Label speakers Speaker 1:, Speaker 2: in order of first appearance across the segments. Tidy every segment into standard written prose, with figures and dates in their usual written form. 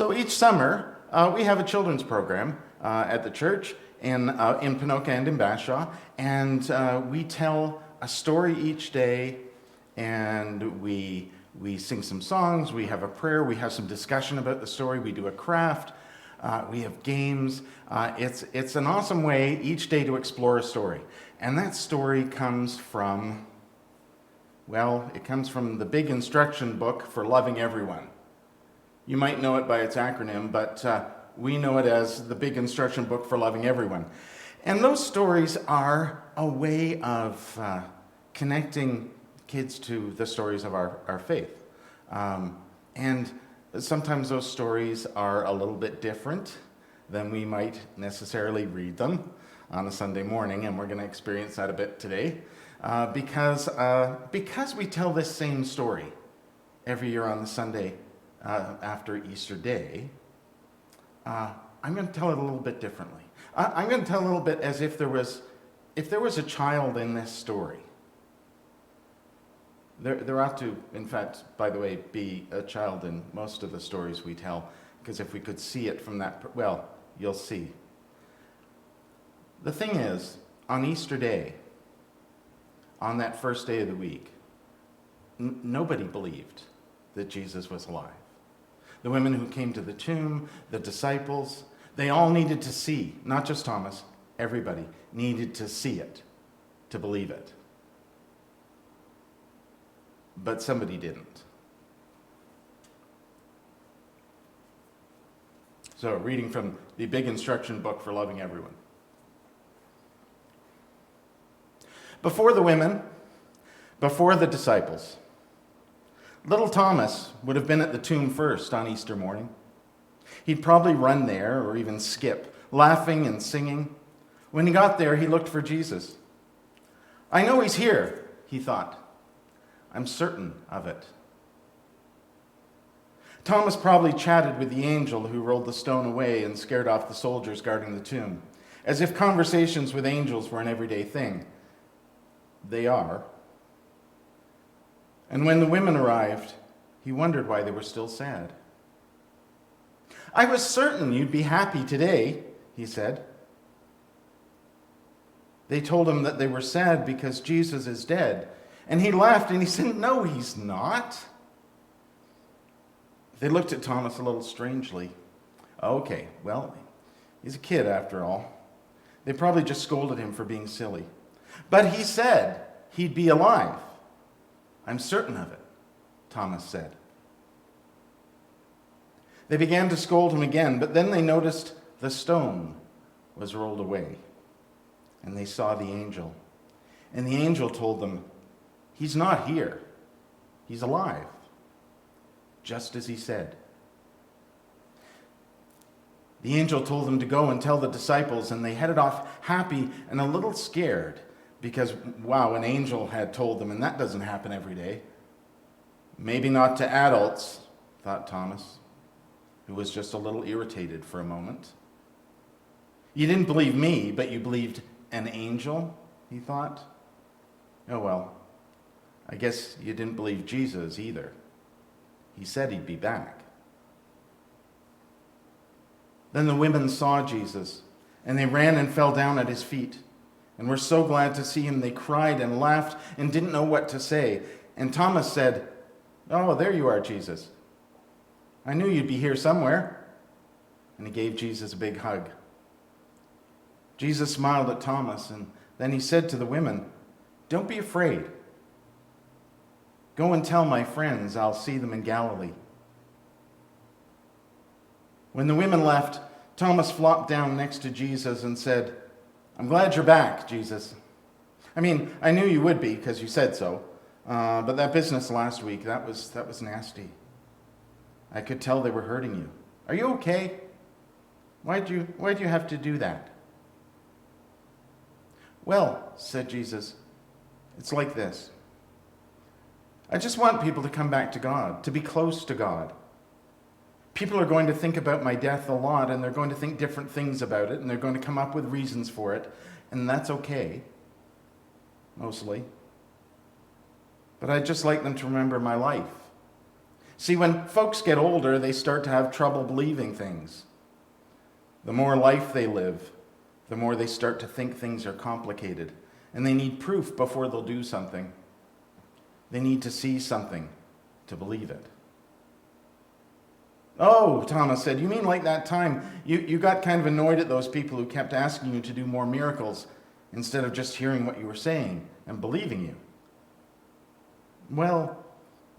Speaker 1: So each summer, we have a children's program at the church in Ponoka and in Bashaw, and we tell a story each day, and we sing some songs, we have a prayer, we have some discussion about the story, we do a craft, we have games. It's an awesome way each day to explore a story. And that story comes from, well, it comes from the big instruction book for loving everyone. You might know it by its acronym, but we know it as the big instruction book for loving everyone. And those stories are a way of connecting kids to the stories of our faith. And sometimes those stories are a little bit different than we might necessarily read them on a Sunday morning, and we're going to experience that a bit today because we tell this same story every year on the Sunday after Easter Day. I'm going to tell it a little bit differently. I'm going to tell a little bit as if there was a child in this story. There ought to, in fact, by the way, be a child in most of the stories we tell, because if we could see it from that, well, you'll see. The thing is, on Easter Day, on that first day of the week, nobody believed that Jesus was alive. The women who came to the tomb, the disciples, they all needed to see, not just Thomas, everybody needed to see it, to believe it. But somebody didn't. So, reading from the big instruction book for loving everyone. Before the women, before the disciples, little Thomas would have been at the tomb first on Easter morning. He'd probably run there or even skip, laughing and singing. When he got there, he looked for Jesus. I know he's here, he thought. I'm certain of it. Thomas probably chatted with the angel who rolled the stone away and scared off the soldiers guarding the tomb, as if conversations with angels were an everyday thing. They are. And when the women arrived, he wondered why they were still sad. I was certain you'd be happy today, he said. They told him that they were sad because Jesus is dead. And he laughed and he said, no, he's not. They looked at Thomas a little strangely. Okay, well, he's a kid after all. They probably just scolded him for being silly. But he said he'd be alive. I'm certain of it, Thomas said. They began to scold him again, but then they noticed the stone was rolled away. And they saw the angel. And the angel told them, he's not here. He's alive. Just as he said. The angel told them to go and tell the disciples, and they headed off happy and a little scared because, wow, an angel had told them, and that doesn't happen every day. Maybe not to adults, thought Thomas, who was just a little irritated for a moment. You didn't believe me, but you believed an angel, he thought. Oh well, I guess you didn't believe Jesus either. He said he'd be back. Then the women saw Jesus, and they ran and fell down at his feet, and were so glad to see him they cried and laughed and didn't know what to say. And Thomas said, oh, there you are, Jesus. I knew you'd be here somewhere. And he gave Jesus a big hug. Jesus smiled at Thomas, and then he said to the women, don't be afraid. Go and tell my friends I'll see them in Galilee. When the women left, Thomas flopped down next to Jesus and said, I'm glad you're back, Jesus. I mean, I knew you would be because you said so. But that business last week, that was nasty. I could tell they were hurting you. Are you okay? Why'd you have to do that? Well, said Jesus, it's like this. I just want people to come back to God, to be close to God. People are going to think about my death a lot, and they're going to think different things about it, and they're going to come up with reasons for it, and that's okay, mostly. But I'd just like them to remember my life. See, when folks get older, they start to have trouble believing things. The more life they live, the more they start to think things are complicated, and they need proof before they'll do something. They need to see something to believe it. Oh, Thomas said, you mean like that time you got kind of annoyed at those people who kept asking you to do more miracles instead of just hearing what you were saying and believing you? Well,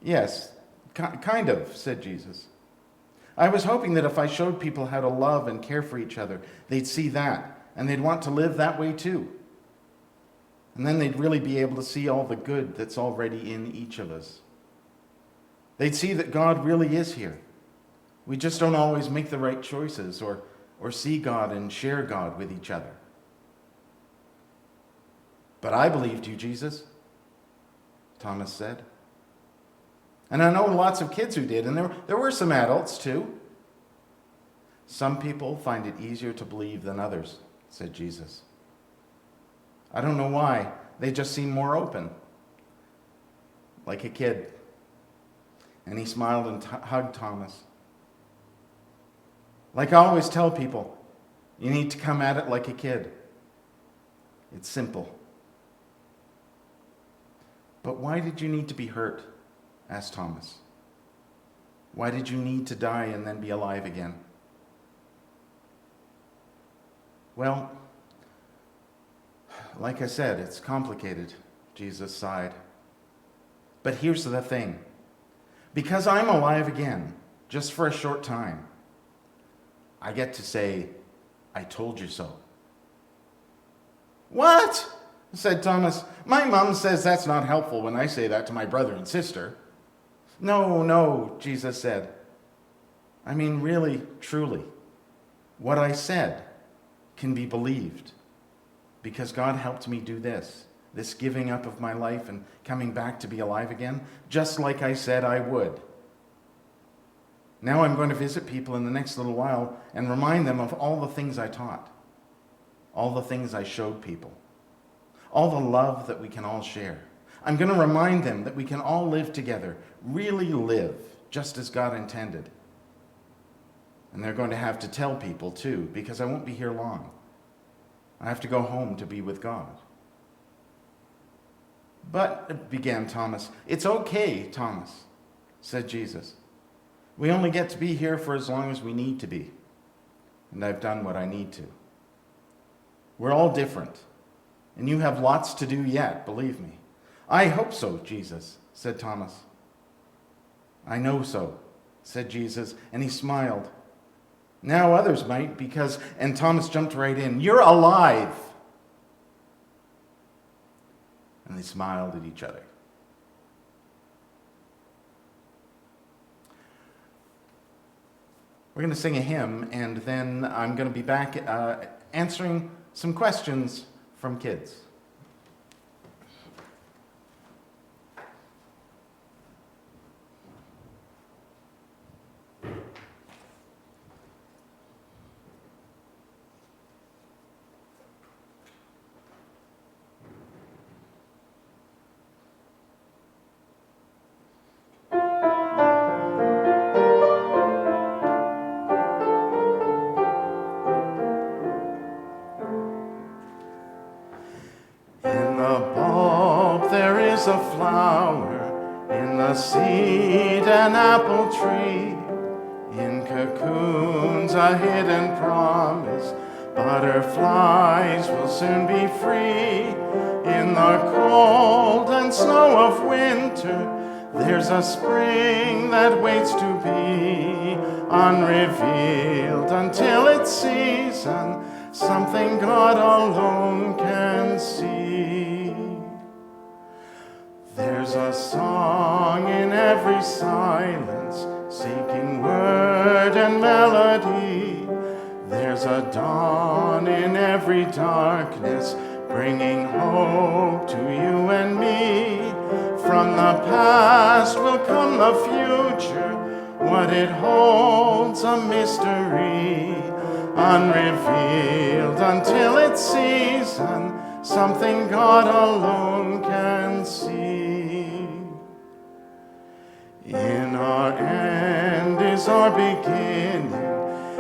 Speaker 1: yes, kind of, said Jesus. I was hoping that if I showed people how to love and care for each other, they'd see that, and they'd want to live that way too. And then they'd really be able to see all the good that's already in each of us. They'd see that God really is here. We just don't always make the right choices or see God and share God with each other. But I believed you, Jesus, Thomas said. And I know lots of kids who did, and there were some adults too. Some people find it easier to believe than others, said Jesus. I don't know why. They just seem more open, like a kid. And he smiled and hugged Thomas. Like I always tell people, you need to come at it like a kid. It's simple. But why did you need to be hurt? Asked Thomas. Why did you need to die and then be alive again? Well, like I said, it's complicated, Jesus sighed. But here's the thing. Because I'm alive again, just for a short time, I get to say, I told you so. What? Said Thomas. My mom says that's not helpful when I say that to my brother and sister. No, Jesus said. I mean, really, truly, what I said can be believed because God helped me do this giving up of my life and coming back to be alive again, just like I said I would. Now I'm going to visit people in the next little while and remind them of all the things I taught, all the things I showed people, all the love that we can all share. I'm going to remind them that we can all live together, really live, just as God intended. And they're going to have to tell people, too, because I won't be here long. I have to go home to be with God. But, began Thomas. It's okay, Thomas, said Jesus. We only get to be here for as long as we need to be. And I've done what I need to. We're all different. And you have lots to do yet, believe me. I hope so, Jesus, said Thomas. I know so, said Jesus, and he smiled. Now others might, because, and Thomas jumped right in, you're alive. And they smiled at each other. We're going to sing a hymn, and then I'm going to be back answering some questions from kids. A flower, in the seed an apple tree, in cocoons a hidden promise, butterflies will soon be free. In the cold and snow of winter, there's a spring that waits to be unrevealed until its season, something God alone can see. There's a song in every silence, seeking word and melody. There's a dawn in every darkness, bringing hope to you and me. From the past will come the future, what it holds a mystery, unrevealed until its season, something God alone can see. In our is our beginning.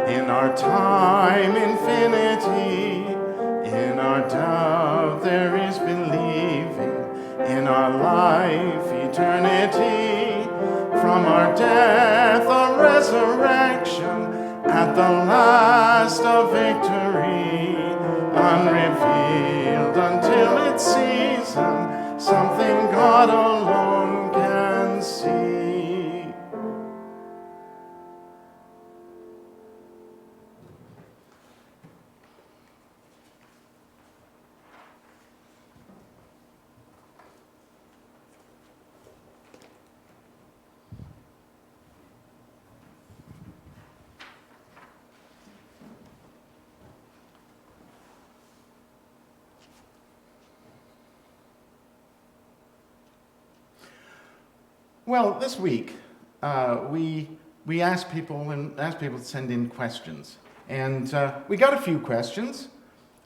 Speaker 1: In our time, infinity. In our doubt, there is believing. In our life, eternity. From our death, a resurrection. At the last, a victory. Unrevealed until its season. Something God alone can see. Well, this week we asked people to send in questions, and we got a few questions.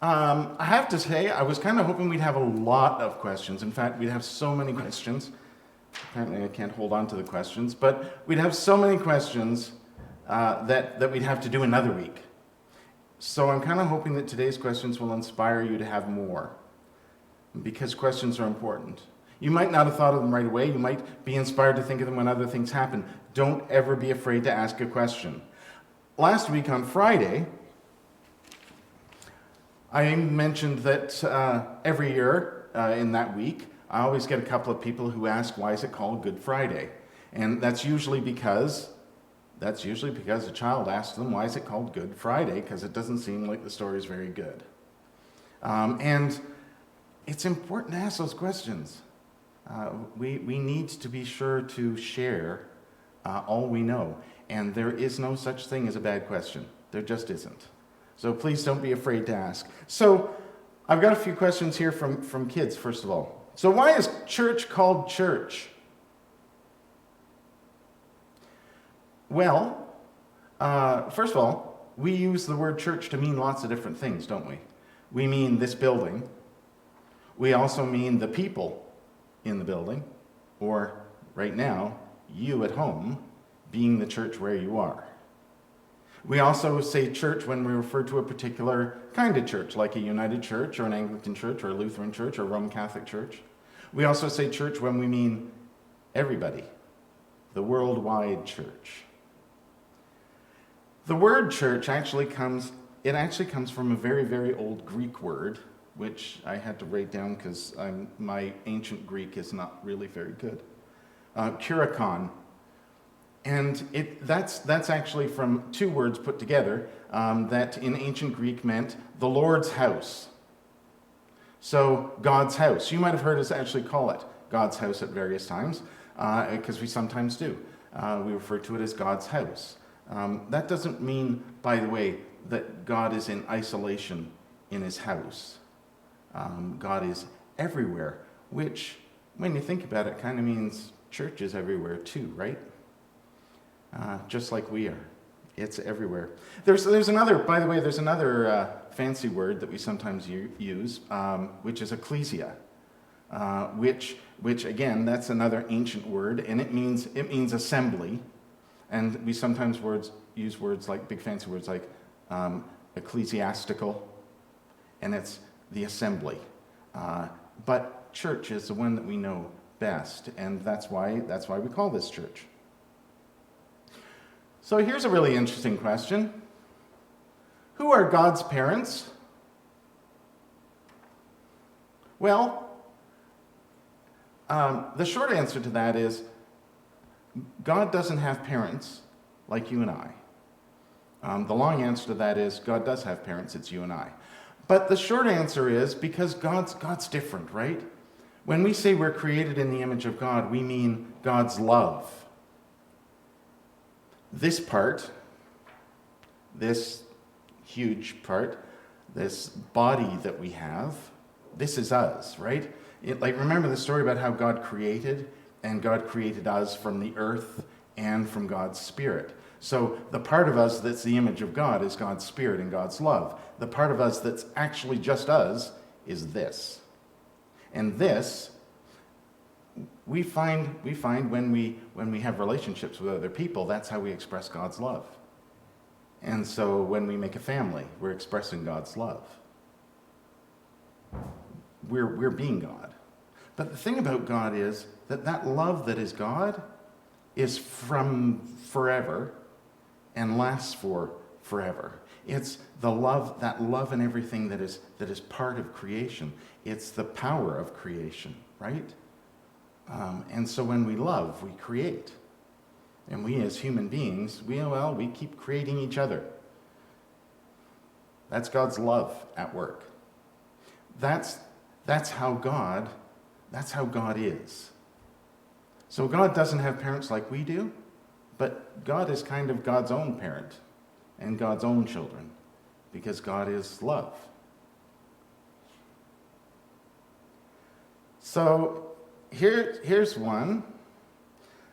Speaker 1: I have to say, I was kind of hoping we'd have a lot of questions. In fact, we'd have so many questions. Apparently, I can't hold on to the questions, but we'd have so many questions that we'd have to do another week. So I'm kind of hoping that today's questions will inspire you to have more, because questions are important. You might not have thought of them right away. You might be inspired to think of them when other things happen. Don't ever be afraid to ask a question. Last week on Friday, I mentioned that every year in that week, I always get a couple of people who ask, why is it called Good Friday? And that's usually because a child asks them, why is it called Good Friday? Because it doesn't seem like the story is very good. And it's important to ask those questions. We need to be sure to share all we know. And there is no such thing as a bad question. There just isn't. So please don't be afraid to ask. So I've got a few questions here from kids, first of all. So why is church called church? Well, first of all, we use the word church to mean lots of different things, don't we? We mean this building. We also mean the people in the building, or right now, you at home, being the church where you are. We also say church when we refer to a particular kind of church, like a United Church, or an Anglican church, or a Lutheran church, or a Roman Catholic church. We also say church when we mean everybody, the worldwide church. The word church actually comes from a very, very old Greek word, which I had to write down because my ancient Greek is not really very good. Kurikon. And that's actually from two words put together that in ancient Greek meant the Lord's house. So God's house. You might have heard us actually call it God's house at various times, because we sometimes do. We refer to it as God's house. That doesn't mean, by the way, that God is in isolation in his house. God is everywhere, which, when you think about it, kind of means church is everywhere too, right? Just like we are. It's everywhere. There's another fancy word that we sometimes use, which is ecclesia, which again, that's another ancient word, and it means assembly. And we sometimes use words like, big fancy words like ecclesiastical, and it's the assembly. But church is the one that we know best, and that's why we call this church. So here's a really interesting question. Who are God's parents? Well, the short answer to that is God doesn't have parents like you and I. The long answer to that is God does have parents, it's you and I. But the short answer is because God's different, right? When we say we're created in the image of God, we mean God's love. This part, this huge part, this body that we have, this is us, right? Remember the story about how God created, and God created us from the earth and from God's Spirit. So the part of us that's the image of God is God's Spirit and God's love. The part of us that's actually just us is this. And this, We find when we have relationships with other people, that's how we express God's love. And so when we make a family, we're expressing God's love. We're being God. But the thing about God is that love that is God is from forever and lasts for forever. It's the love, that love and everything that is part of creation. It's the power of creation, right? And so when we love, we create. And we as human beings, we keep creating each other. That's God's love at work. That's how God is. So God doesn't have parents like we do, but God is kind of God's own parent and God's own children, because God is love. So here's one.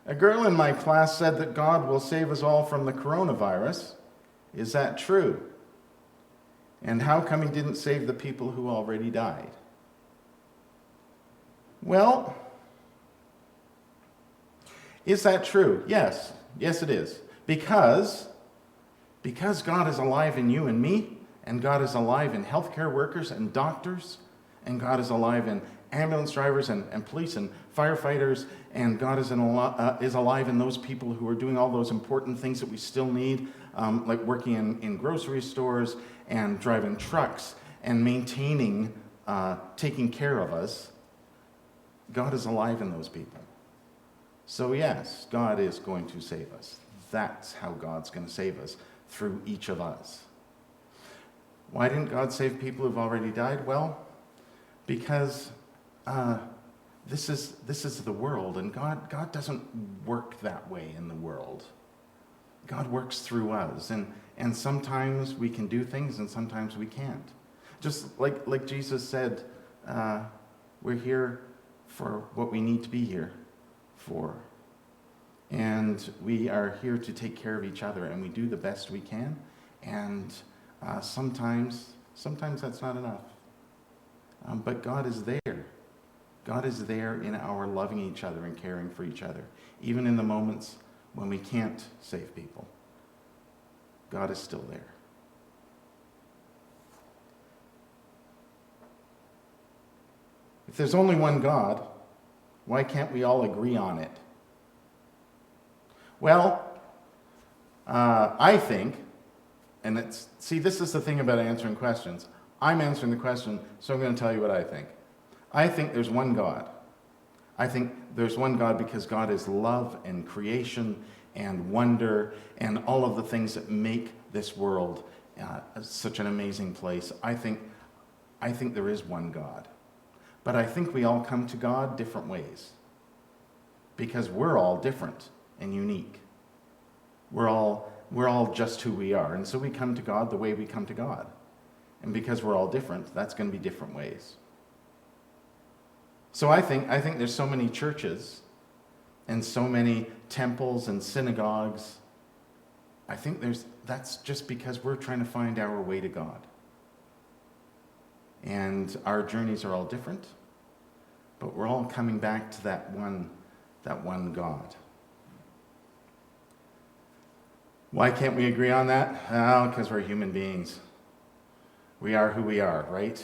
Speaker 1: A girl in my class said that God will save us all from the coronavirus. Is that true? And how come he didn't save the people who already died? Well, is that true? Yes. Yes, it is. Because God is alive in you and me, and God is alive in healthcare workers and doctors, and God is alive in ambulance drivers and police and firefighters, and God is alive in those people who are doing all those important things that we still need, like working in grocery stores and driving trucks and maintaining, taking care of us. God is alive in those people. So yes, God is going to save us. That's how God's going to save us, through each of us. Why didn't God save people who've already died? Well, because this is the world, and God doesn't work that way in the world. God works through us, and sometimes we can do things, and sometimes we can't. Just like Jesus said, we're here for what we need to be here for. And we are here to take care of each other, and we do the best we can. And sometimes that's not enough. But God is there. God is there in our loving each other and caring for each other, even in the moments when we can't save people. God is still there. If there's only one God, why can't we all agree on it? Well, I think, and this is the thing about answering questions. I'm answering the question, so I'm going to tell you what I think. I think there's one God. I think there's one God because God is love and creation and wonder and all of the things that make this world such an amazing place. I think there is one God. But I think we all come to God different ways, because we're all different and unique. We're all just who we are, and so we come to God the way we come to God. And because we're all different, that's going to be different ways. So I think there's so many churches and so many temples and synagogues. I think that's just because we're trying to find our way to God. And our journeys are all different, but we're all coming back to that one God. Why can't we agree on that? Oh, because we're human beings. We are who we are, right?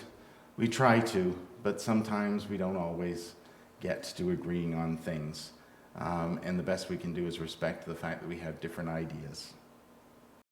Speaker 1: We try to, but sometimes we don't always get to agreeing on things. And the best we can do is respect the fact that we have different ideas.